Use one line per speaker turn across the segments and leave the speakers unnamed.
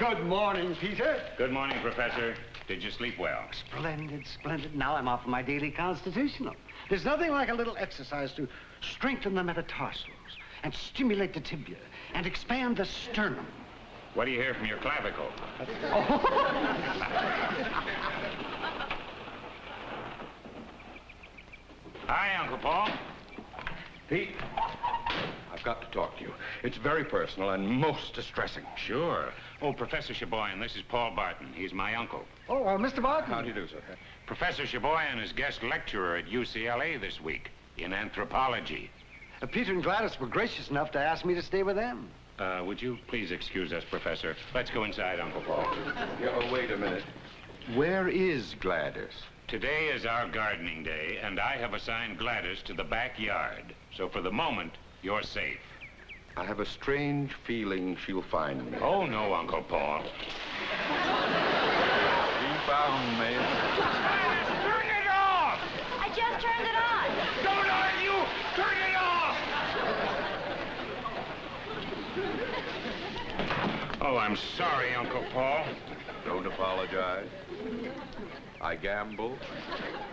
Good morning, Peter.
Good morning, Professor. Did you sleep well?
Splendid, splendid. Now I'm off for my daily constitutional. There's nothing like a little exercise to strengthen the metatarsals and stimulate the tibia and expand the sternum.
What do you hear from your clavicle? Hi, Uncle Paul.
Pete, I've got to talk to you. It's very personal and most distressing.
Sure. Oh, Professor Sheboygan, this is Paul Barton. He's my uncle.
Oh, Mr. Barton.
How do you do, sir?
Professor Sheboygan is guest lecturer at UCLA this week in anthropology.
Peter and Gladys were gracious enough to ask me to stay with them.
Would you please excuse us, Professor? Let's go inside, Uncle Paul.
Yeah, oh, wait a minute. Where is Gladys?
Today is our gardening day, and I have assigned Gladys to the backyard. So for the moment, you're safe.
I have a strange feeling she'll find me.
Oh, no, Uncle Paul.
She found me.
Turn it off!
I just turned it on.
Don't argue! Turn it off! Oh, I'm sorry, Uncle Paul.
Don't apologize. I gambled,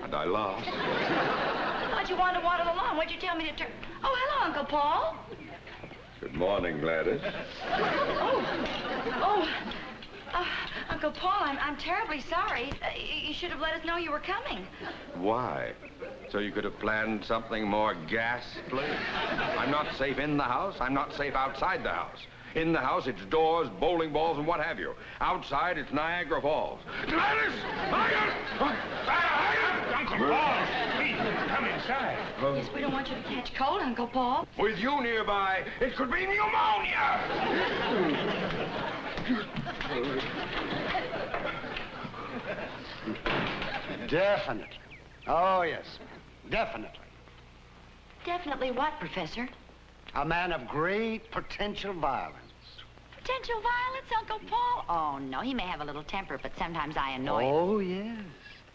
and I lost.
Why'd you want to water the lawn? What'd you tell me to turn? Oh, hello, Uncle Paul.
Good morning, Gladys.
Uncle Paul, I'm terribly sorry. You should have let us know you were coming.
Why? So you could have planned something more ghastly? I'm not safe in the house. I'm not safe outside the house. In the house, it's doors, bowling balls, and what have you. Outside, it's Niagara Falls. Gladys!
Uncle Paul, please, come inside.
Yes, we don't want you to catch cold, Uncle Paul.
With you nearby, it could be pneumonia!
Definitely. Oh, yes. Definitely.
Definitely what, Professor?
A man of great potential violence.
Potential violence, Uncle Paul? Oh, no, he may have a little temper, but sometimes I annoy him.
Oh, yes.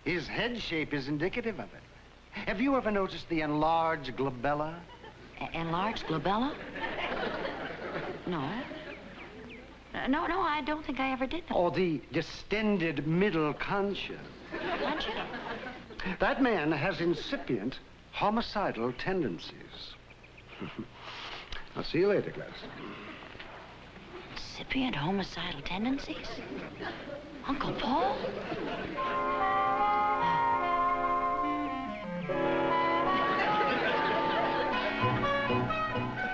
His head shape is indicative of it. Have you ever noticed the enlarged glabella?
Enlarged glabella? No. No, I don't think I ever did that.
Or the distended middle concha?
Concha?
That man has incipient homicidal tendencies. I'll see you later, Gladys.
Incipient homicidal tendencies? Uncle Paul?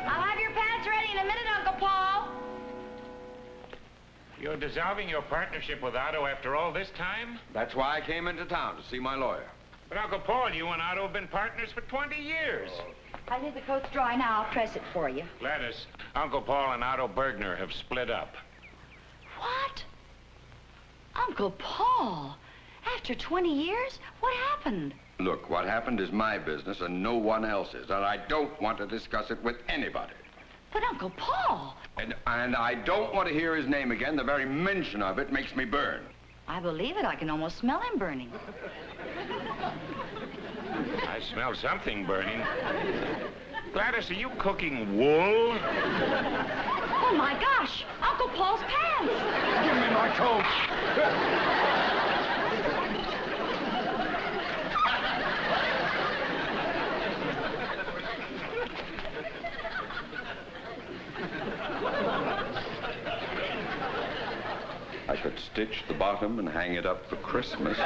I'll have your pants ready in a minute, Uncle Paul.
You're dissolving your partnership with Otto after all this time?
That's why I came into town, to see my lawyer.
But, Uncle Paul, you and Otto have been partners for 20 years.
I leave the coat's dry now. I'll press it for you.
Gladys, Uncle Paul and Otto Bergner have split up.
What? Uncle Paul? After 20 years? What happened?
Look, what happened is my business and no one else's, and I don't want to discuss it with anybody.
But Uncle Paul...
And I don't want to hear his name again. The very mention of it makes me burn.
I believe it. I can almost smell him burning.
I smell something burning. Gladys, are you cooking wool?
Oh, my gosh! Uncle Paul's pants!
Give me my coat! I could stitch the bottom and hang it up for Christmas.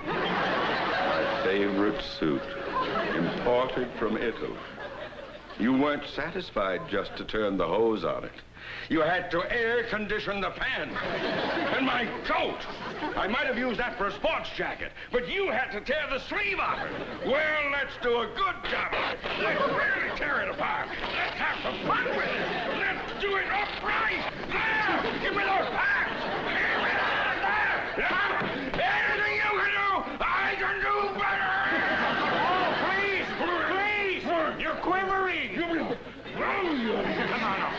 My favorite suit, imported from Italy. You weren't satisfied just to turn the hose on it. You had to air condition the pants. And my coat! I might have used that for a sports jacket, but you had to tear the sleeve off it. Well, let's do a good job of it. Let's really tear it apart. Let's have some fun with it. Let's do it upright. There! Give me those pants! Give me that! There! Anything you can do, I can do better!
Oh, please! You're quivering! Come on up.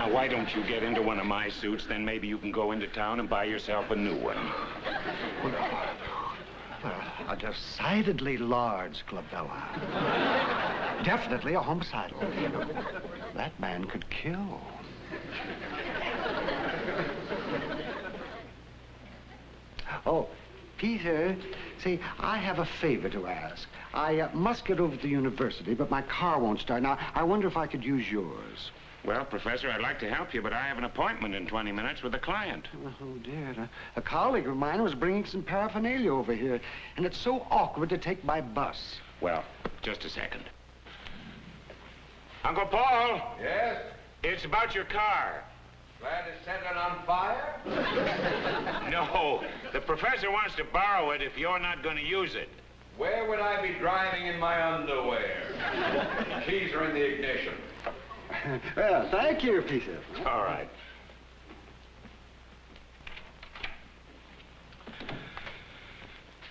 Now, why don't you get into one of my suits? Then maybe you can go into town and buy yourself a new one.
Well, a decidedly large glabella. Definitely a homicidal. That man could kill. Oh, Peter, see, I have a favor to ask. I must get over to the university, but my car won't start. Now, I wonder if I could use yours.
Well, Professor, I'd like to help you, but I have an appointment in 20 minutes with a client.
Oh, dear. A colleague of mine was bringing some paraphernalia over here, and it's so awkward to take by bus.
Well, just a second. Uncle Paul?
Yes?
It's about your car.
Gladys set it on fire?
No, the professor wants to borrow it if you're not going to use it.
Where would I be driving in my underwear? Keys are in the ignition.
Well, thank you, Peter.
All right.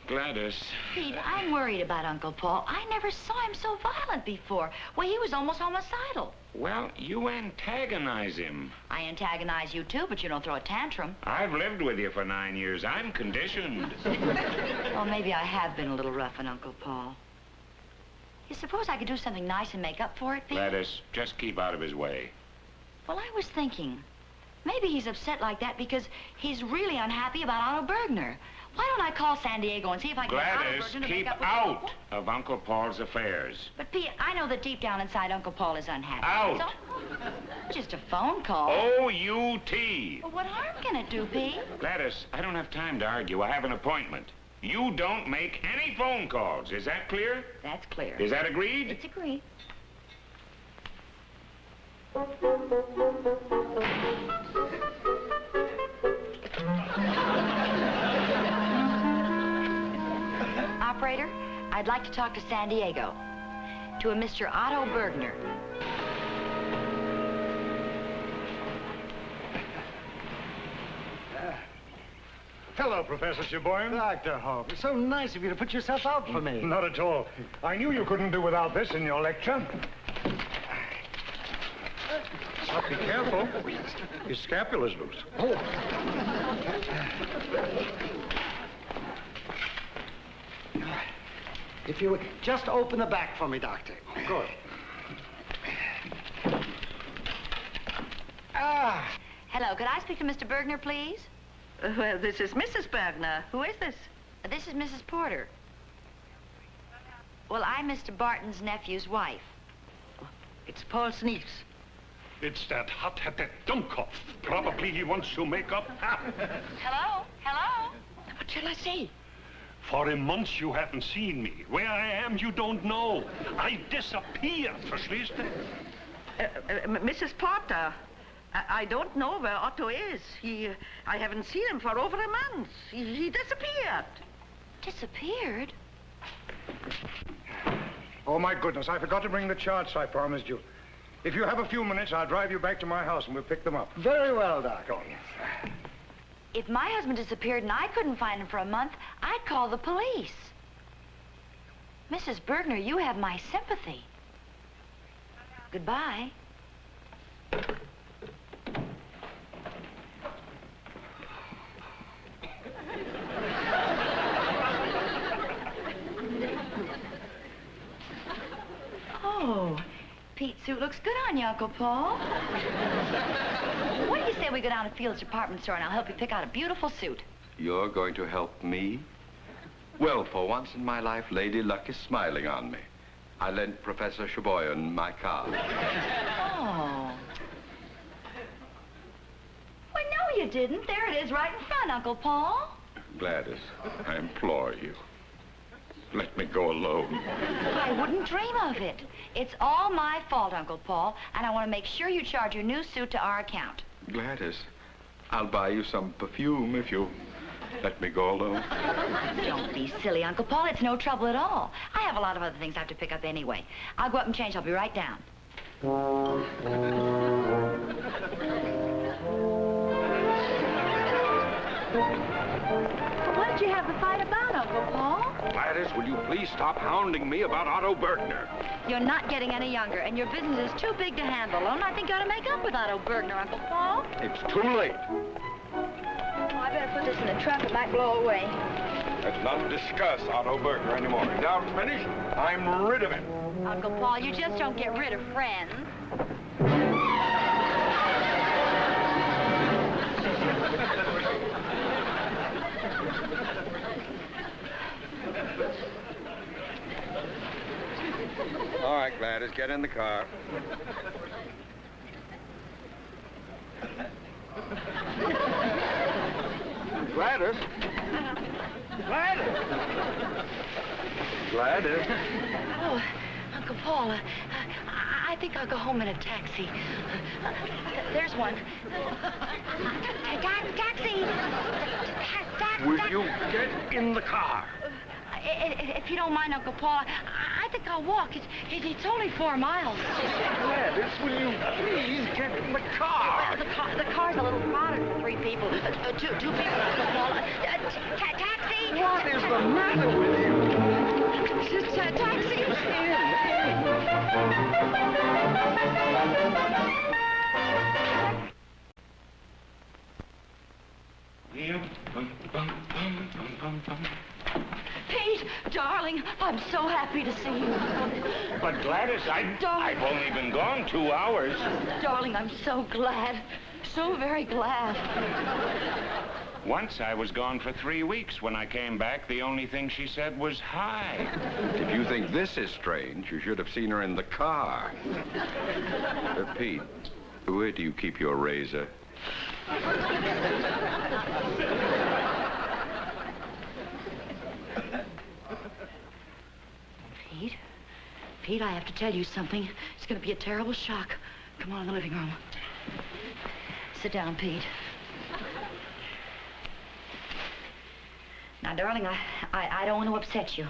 Gladys.
Pete, I'm worried about Uncle Paul. I never saw him so violent before. Well, he was almost homicidal.
Well, you antagonize him.
I antagonize you, too, but you don't throw a tantrum.
I've lived with you for 9 years. I'm conditioned.
Well, maybe I have been a little rough on Uncle Paul. You suppose I could do something nice and make up for it, Pete?
Gladys, just keep out of his way.
Well, I was thinking, maybe he's upset like that because he's really unhappy about Otto Bergner. Why don't I call San Diego and see if I can get Otto
Gladys,
Bergner to
keep
make up with
out of Uncle Paul's affairs.
But, Pete, I know that deep down inside Uncle Paul is unhappy.
Out.
So, just a phone call.
O-U-T.
Well, what harm can it do, Pete?
Gladys, I don't have time to argue. I have an appointment. You don't make any phone calls. Is that clear?
That's clear.
Is that agreed?
It's agreed. Operator, I'd like to talk to San Diego. To a Mr. Otto Bergner.
Hello, Professor Sheboygan.
Dr. Hope, it's so nice of you to put yourself out for me.
Not at all. I knew you couldn't do without this in your lecture. But be careful. His scapula's loose.
Oh. If you would just open the back for me, Doctor. Good. Ah.
Hello, could I speak to Mr. Bergner, please?
Well, this is Mrs. Bergner. Who is this?
This is Mrs. Porter. Well, I'm Mr. Barton's nephew's wife.
It's Paul's niece.
It's that hot-headed Dummkopf. Probably he wants to make up.
Hello? Hello?
What shall I say?
For a month you haven't seen me. Where I am, you don't know. I disappeared, verstehst du?
Mrs. Porter, I don't know where Otto is. I haven't seen him for over a month. He disappeared.
Disappeared?
Oh, my goodness, I forgot to bring the charts I promised you. If you have a few minutes, I'll drive you back to my house and we'll pick them up.
Very well, Doctor.
If my husband disappeared and I couldn't find him for a month, I'd call the police. Mrs. Bergner, you have my sympathy. Goodbye. Oh, Pete's suit looks good on you, Uncle Paul. What do you say we go down to Field's department store and I'll help you pick out a beautiful suit?
You're going to help me? Well, for once in my life, Lady Luck is smiling on me. I lent Professor Sheboygan my car.
Oh. Well, no, you didn't. There it is right in front, Uncle Paul.
Gladys, I implore you. Let me go alone.
I wouldn't dream of it. It's all my fault, Uncle Paul, and I want to make sure you charge your new suit to our account.
Gladys, I'll buy you some perfume if you let me go alone.
Don't be silly, Uncle Paul. It's no trouble at all. I have a lot of other things I have to pick up anyway. I'll go up and change. I'll be right down. What did What'd you have the fight about, Uncle Paul?
Gladys, will you please stop hounding me about Otto Bergner?
You're not getting any younger, and your business is too big to handle alone. I think you ought to make up with Otto Bergner, Uncle Paul.
It's too late.
Oh, I better put this in the trunk. It might blow away.
Let's not discuss Otto Bergner anymore. He's out finished. I'm rid of him.
Uncle Paul, you just don't get rid of friends.
All right, Gladys, get in the car. Gladys? Gladys? Gladys?
Oh, Uncle Paul, I think I'll go home in a taxi. There's one. Taxi!
Will you get in the car?
If you don't mind, Uncle Paul, I think I'll walk. It's only 4 miles.
Gladys, will you please get in the car?
The car's a little crowded for 3 people. 2 people, Uncle Paul. Taxi!
What is the matter with you?
Taxi! Pete, darling, I'm so happy to see you.
But Gladys, I've only been gone 2 hours.
Darling, I'm so glad. So very glad.
Once I was gone for 3 weeks. When I came back, the only thing she said was hi.
If you think this is strange, you should have seen her in the car. Pete, where do you keep your razor?
Pete, I have to tell you something. It's going to be a terrible shock. Come on in the living room. Sit down, Pete. Now, darling, I don't want to upset you,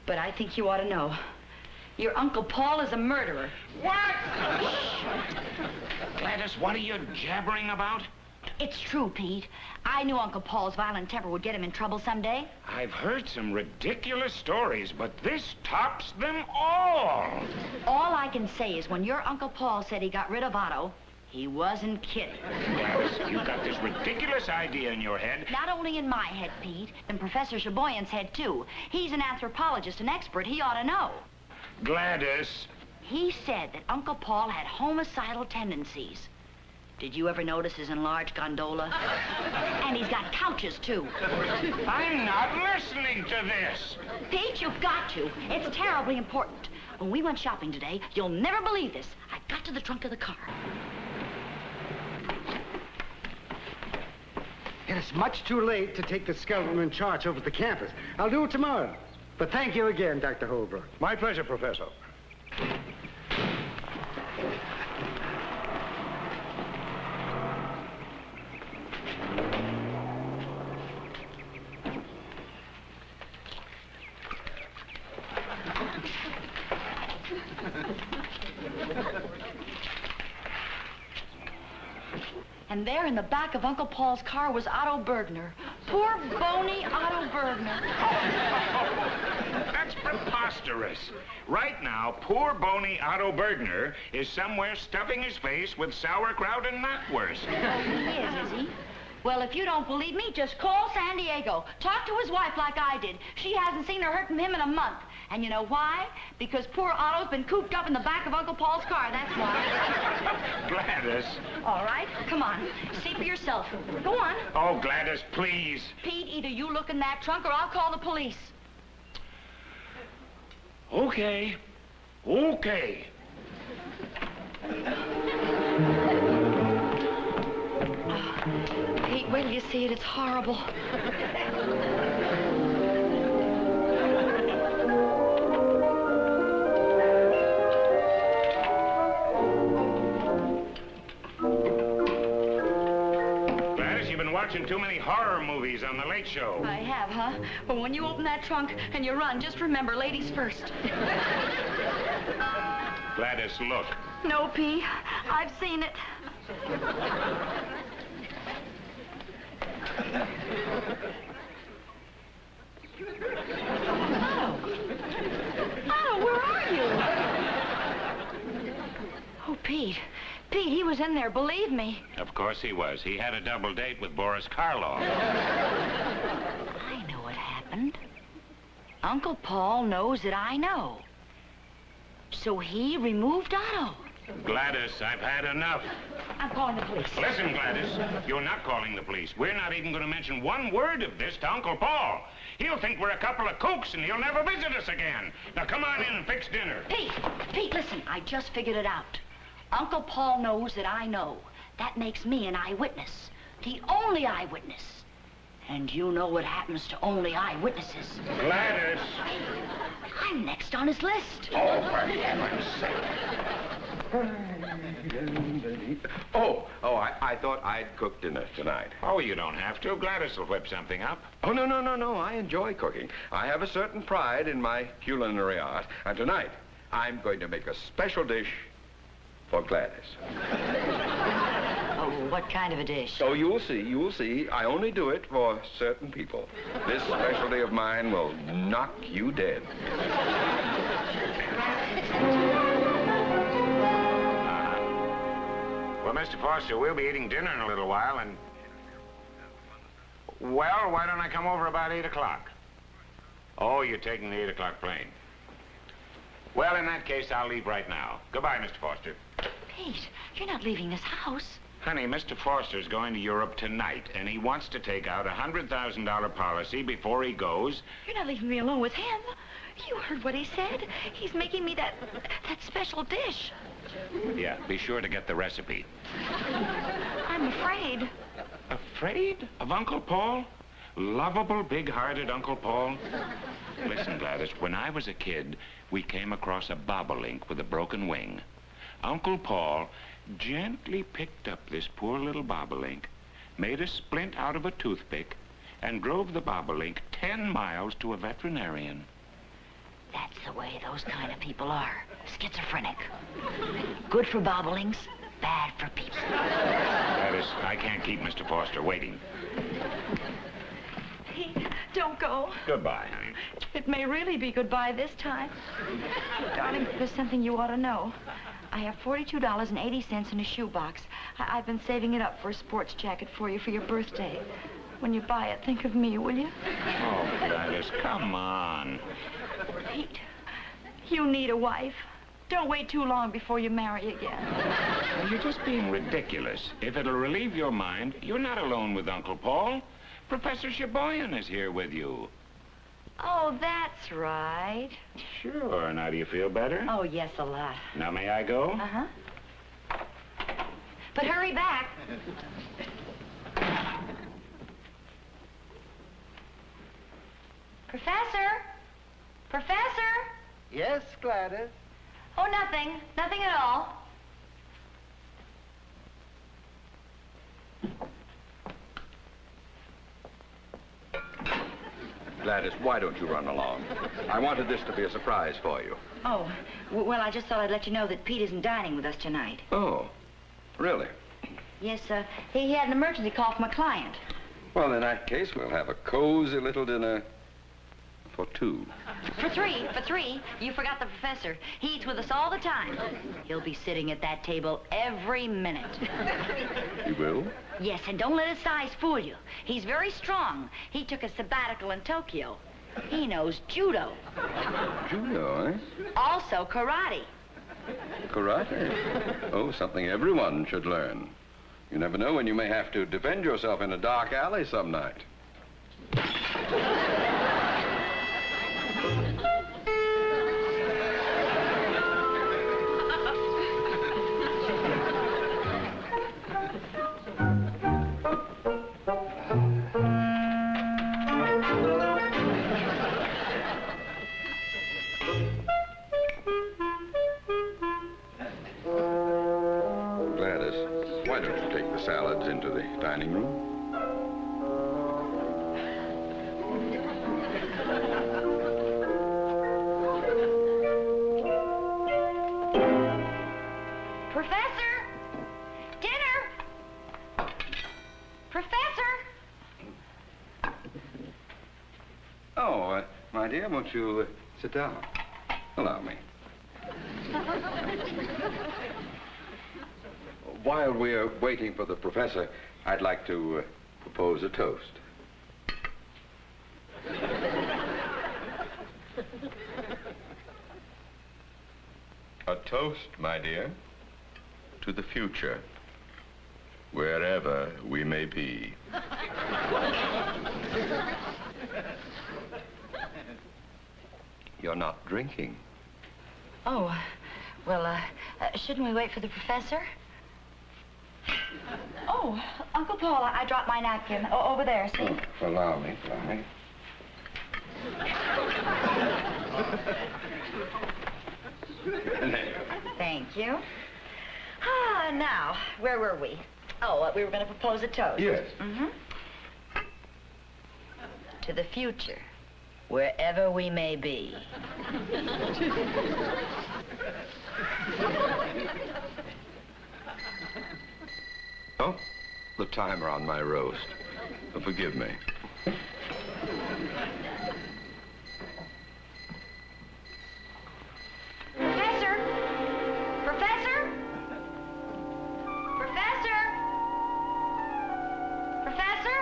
but I think you ought to know. Your Uncle Paul is a murderer.
What? Gladys, what are you jabbering about?
It's true, Pete. I knew Uncle Paul's violent temper would get him in trouble someday.
I've heard some ridiculous stories, but this tops them all.
All I can say is when your Uncle Paul said he got rid of Otto, he wasn't kidding.
Gladys, you've got this ridiculous idea in your head.
Not only in my head, Pete, in Professor Chaboyan's head, too. He's an anthropologist, an expert. He ought to know.
Gladys.
He said that Uncle Paul had homicidal tendencies. Did you ever notice his enlarged gondola? And he's got couches, too.
I'm not listening to this.
Pete, you've got to. It's terribly important. When we went shopping today, you'll never believe this. I got to the trunk of the car.
It's much too late to take the skeleton in charge over at the campus. I'll do it tomorrow. But thank you again, Dr. Holbrook.
My pleasure, Professor.
And there in the back of Uncle Paul's car was Otto Bergner. Poor, bony Otto Bergner.
That's preposterous. Right now, poor bony Otto Bergner is somewhere stuffing his face with sauerkraut and knockwurst.
Oh, he is he? Well, if you don't believe me, just call San Diego. Talk to his wife like I did. She hasn't seen or heard from him in a month. And you know why? Because poor Otto's been cooped up in the back of Uncle Paul's car, that's why.
Gladys.
All right, come on. See for yourself. Go on.
Oh, Gladys, please.
Pete, either you look in that trunk or I'll call the police.
Okay. Okay.
Pete, wait till you see it. It's horrible.
Gladys, you've been watching too many horror movies on The Late Show.
I have, huh? Well, when you open that trunk and you run, just remember, ladies first.
Gladys, look.
No, P. I've seen it. Otto, where are you? Oh, Pete. Pete, he was in there, believe me.
Of course he was. He had a double date with Boris Karloff.
I know what happened. Uncle Paul knows that I know. So he removed Otto.
Gladys, I've had enough.
I'm calling the police.
Listen, Gladys, you're not calling the police. We're not even going to mention one word of this to Uncle Paul. He'll think we're a couple of kooks and he'll never visit us again. Now, come on in and fix dinner.
Pete, listen, I just figured it out. Uncle Paul knows that I know. That makes me an eyewitness. The only eyewitness. And you know what happens to only eyewitnesses.
Gladys.
I'm next on his list.
Oh, for heaven's sake. I thought I'd cook dinner tonight.
Oh, you don't have to. Gladys will whip something up.
Oh, no. I enjoy cooking. I have a certain pride in my culinary art. And tonight, I'm going to make a special dish for Gladys.
Oh, what kind of a dish?
So you'll see. I only do it for certain people. This specialty of mine will knock you dead.
Well, Mr. Foster, we'll be eating dinner in a little while, and... Well, why don't I come over about 8 o'clock? Oh, you're taking the 8 o'clock plane. Well, in that case, I'll leave right now. Goodbye, Mr. Foster.
Pete, you're not leaving this house.
Honey, Mr. Foster's going to Europe tonight, and he wants to take out a $100,000 policy before he goes.
You're not leaving me alone with him. You heard what he said. He's making me that special dish.
Yeah, be sure to get the recipe.
I'm afraid.
Afraid of Uncle Paul? Lovable, big-hearted Uncle Paul? Listen, Gladys, when I was a kid, we came across a bobolink with a broken wing. Uncle Paul gently picked up this poor little bobolink, made a splint out of a toothpick, and drove the bobolink 10 miles to a veterinarian.
That's the way those kind of people are. Schizophrenic. Good for bobolinks, bad for people.
Gladys, I can't keep Mr. Foster waiting.
Pete, don't go.
Goodbye, honey.
It may really be goodbye this time. Darling, there's something you ought to know. I have $42.80 in a shoebox. I've been saving it up for a sports jacket for you for your birthday. When you buy it, think of me, will you?
Oh, Gladys, come on.
Pete, you need a wife. Don't wait too long before you marry again.
Well, you're just being ridiculous. If it'll relieve your mind, you're not alone with Uncle Paul. Professor Sheboygan is here with you.
Oh, that's right.
Sure. Now, do you feel better?
Oh, yes, a lot.
Now, may I go?
Uh-huh. But hurry back. Professor? Professor?
Yes, Gladys?
Oh, nothing. Nothing at all.
Gladys, why don't you run along? I wanted this to be a surprise for you.
Oh, well, I just thought I'd let you know that Pete isn't dining with us tonight.
Oh, really?
Yes, he had an emergency call from a client.
Well, in that case, we'll have a cozy little dinner for two.
For three. You forgot the professor. He eats with us all the time. He'll be sitting at that table every minute.
You will?
Yes, and don't let his size fool you. He's very strong. He took a sabbatical in Tokyo. He knows judo.
Judo, eh?
Also karate.
Karate? Oh, something everyone should learn. You never know when you may have to defend yourself in a dark alley some night. Why don't you take the salads into the dining room?
Professor! Dinner! Professor!
Oh, my dear, won't you sit down? Allow me. While we're waiting for the professor, I'd like to propose a toast. A toast, my dear, to the future, wherever we may be. You're not drinking.
Oh, well, shouldn't we wait for the professor? Oh, Uncle Paul, I dropped my napkin. Over there, see?
Oh, allow me.
Thank you. Now, where were we? Oh, we were going to propose a toast.
Yes.
Mm-hmm. To the future, wherever we may be.
Oh, the timer on my roast. Forgive me.
Professor! Professor! Professor! Professor!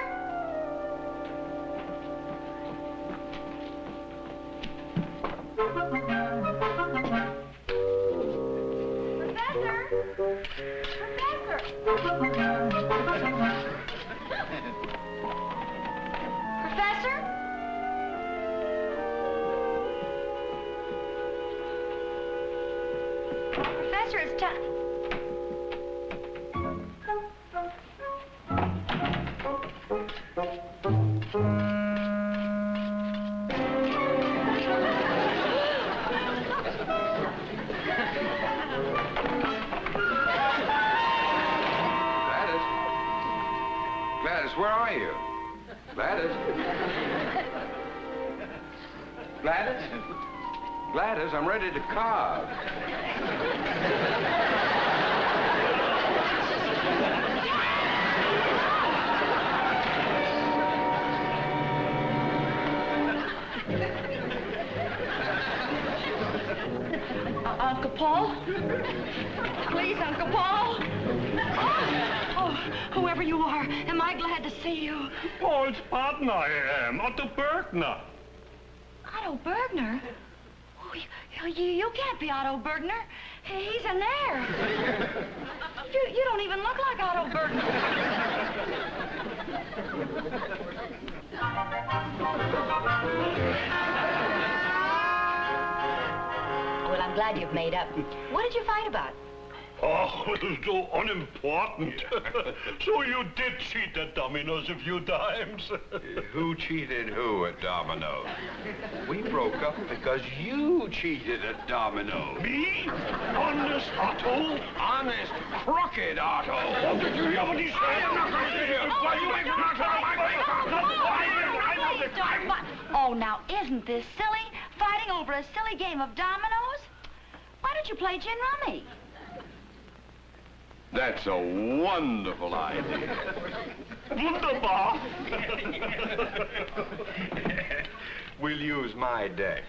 Professor? Professor, it's time.
Gladys, where are you? Gladys? Gladys? Gladys, I'm ready to carve.
Uncle Paul? Please, Uncle Paul? Oh, whoever you are, am I glad to see you.
Paul's partner I am, Otto Bergner.
Otto Bergner? Oh, you can't be Otto Bergner. He's an heir. You don't even look like Otto Bergner. Well, I'm glad you've made up. What did you fight about?
Oh, it was so unimportant. So you did cheat at dominoes a few times.
Who cheated who at dominoes? We broke up because you cheated at dominoes.
Me? Honest Otto?
Honest, crooked Otto.
Oh, did you hear what he said?
I am not going to hear. Why you ain't not
Oh, now, isn't this silly? Fighting over a silly game of dominoes? Why don't you play gin rummy?
That's a wonderful idea.
Wunderbar.
We'll use my deck.